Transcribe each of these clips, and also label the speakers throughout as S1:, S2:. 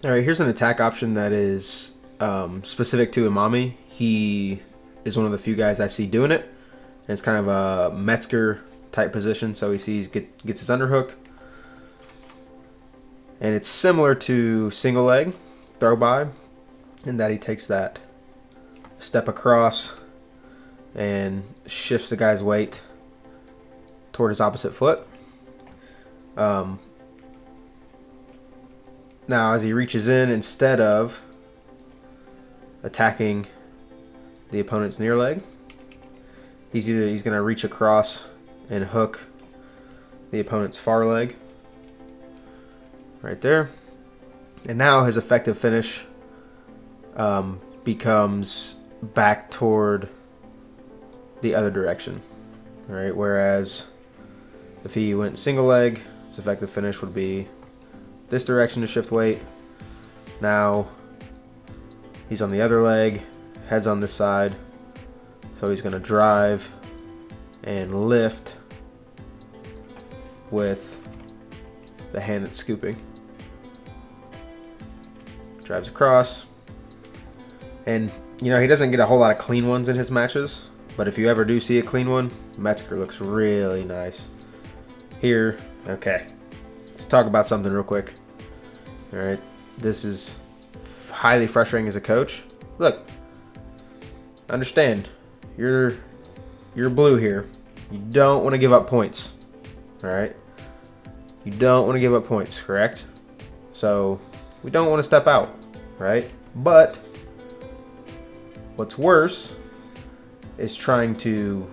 S1: Alright, here's an attack option that is specific to Imami. He is one of the few guys I see doing it. And it's kind of a Metzger type position. So he gets his underhook. And it's similar to single leg throw by in that he takes that step across and shifts the guy's weight toward his opposite foot. Now, as he reaches in, instead of attacking the opponent's near leg, he's going to reach across and hook the opponent's far leg right there. And now his effective finish becomes back toward the other direction. All right, whereas if he went single leg, his effective finish would be this direction to shift weight. Now he's on the other leg, head's on this side, so he's going to drive and lift with the hand that's scooping. Drives across, and you know, he doesn't get a whole lot of clean ones in his matches, but if you ever do see a clean one, Metzger looks really nice. Here, okay, let's talk about something real quick. All right, this is highly frustrating as a coach. Look, understand, you're blue here. You don't want to give up points. All right, you don't want to give up points, correct? So we don't want to step out, right? But what's worse is trying to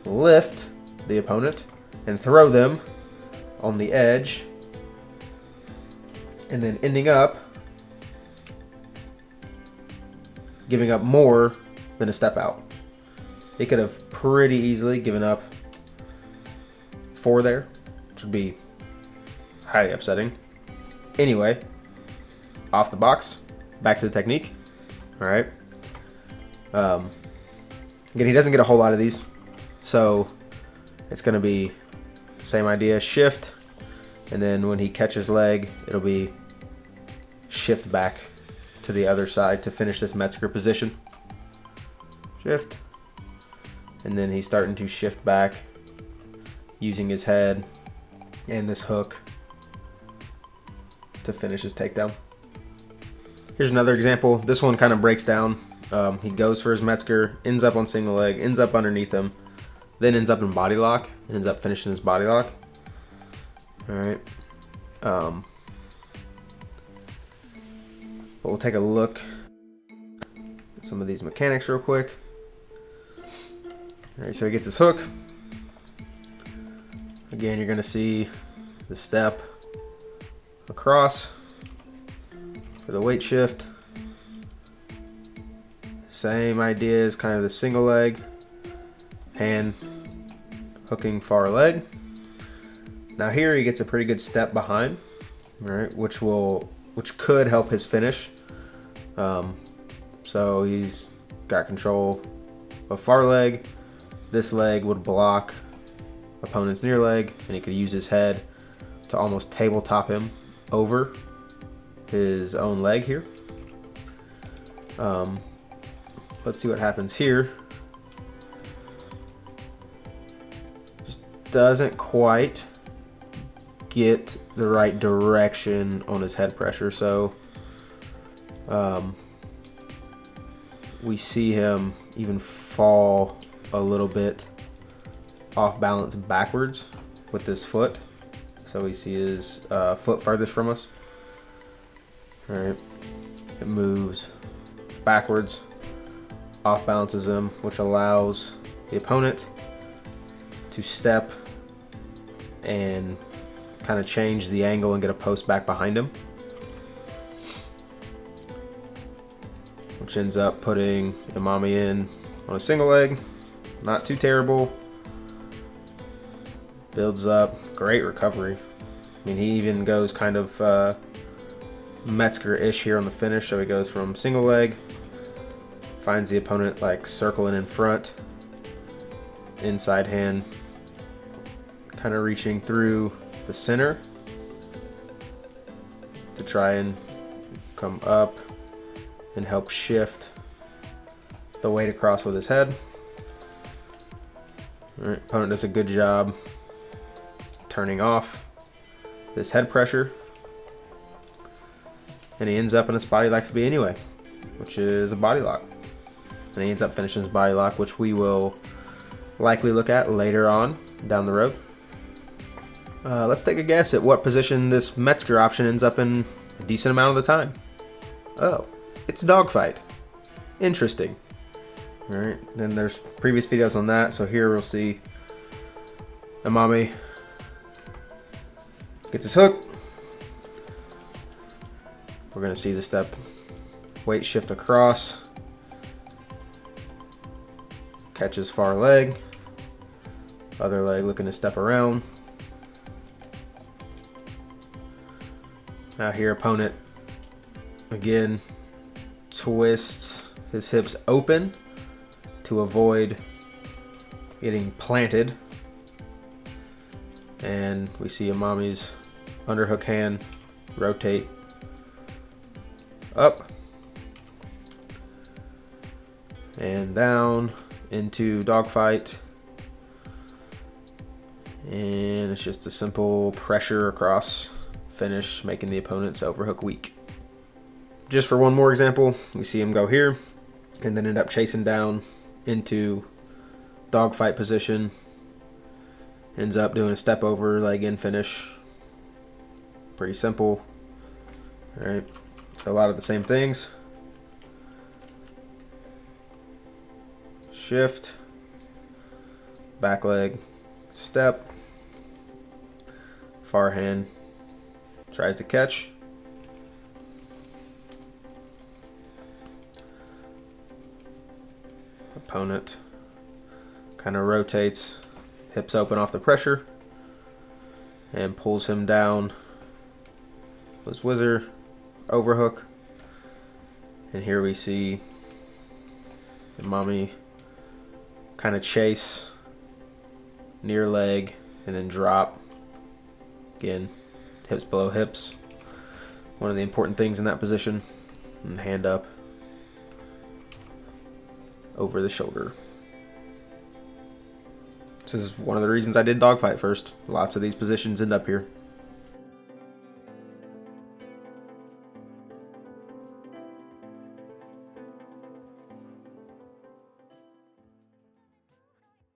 S1: lift the opponent and throw them on the edge and then ending up giving up more than a step out. He could have pretty easily given up 4 there, which would be highly upsetting. Anyway, off the box, back to the technique. All right. Again, he doesn't get a whole lot of these, so it's going to be same idea, shift, and then when he catches leg, it'll be shift back to the other side to finish this Metzger position. Shift, and then he's starting to shift back using his head and this hook to finish his takedown. Here's another example. This one kind of breaks down. He goes for his Metzger, ends up on single leg, ends up underneath him, then ends up in body lock, and ends up finishing his body lock. All right. But we'll take a look at some of these mechanics real quick. All right, so he gets his hook. Again, you're going to see the step across for the weight shift. Same idea as kind of the single leg, hand hooking far leg. Now here he gets a pretty good step behind, right, which could help his finish. So he's got control of far leg. This leg would block opponent's near leg, and he could use his head to almost tabletop him over his own leg here. Let's see what happens here. Just doesn't quite get the right direction on his head pressure, so we see him even fall a little bit off balance backwards with this foot. So we see his foot farthest from us. All right, it moves backwards, off balances him, which allows the opponent to step and kind of change the angle and get a post back behind him, which ends up putting Imami in on a single leg. Not too terrible. Builds up, great recovery. I mean, he even goes kind of Metzger-ish here on the finish. So he goes from single leg, finds the opponent like circling in front, inside hand, kind of reaching through the center to try and come up and help shift the weight across with his head. All right, opponent does a good job turning off this head pressure, and he ends up in a spot he likes to be anyway, which is a body lock. And he ends up finishing his body lock, which we will likely look at later on down the road. Let's take a guess at what position this Metzger option ends up in a decent amount of the time. Oh, it's dogfight. Interesting. Alright, then there's previous videos on that, so here we'll see Imami gets his hook. We're going to see the step weight shift across. Catches far leg. Other leg looking to step around. Now here opponent again twists his hips open to avoid getting planted. And we see Imami's underhook hand rotate up and down into dogfight. And it's just a simple pressure across finish, making the opponent's overhook weak. Just for one more example, we see him go here and then end up chasing down into dogfight position. Ends up doing a step over leg in finish. Pretty simple. Alright, so a lot of the same things. Shift, back leg, step, far hand, tries to catch. Opponent kind of rotates, hips open off the pressure, and pulls him down. Was whizzer, overhook, and here we see Imami kind of chase, near leg, and then drop. Again, hips below hips. One of the important things in that position. And hand up over the shoulder. This is one of the reasons I did dogfight first. Lots of these positions end up here.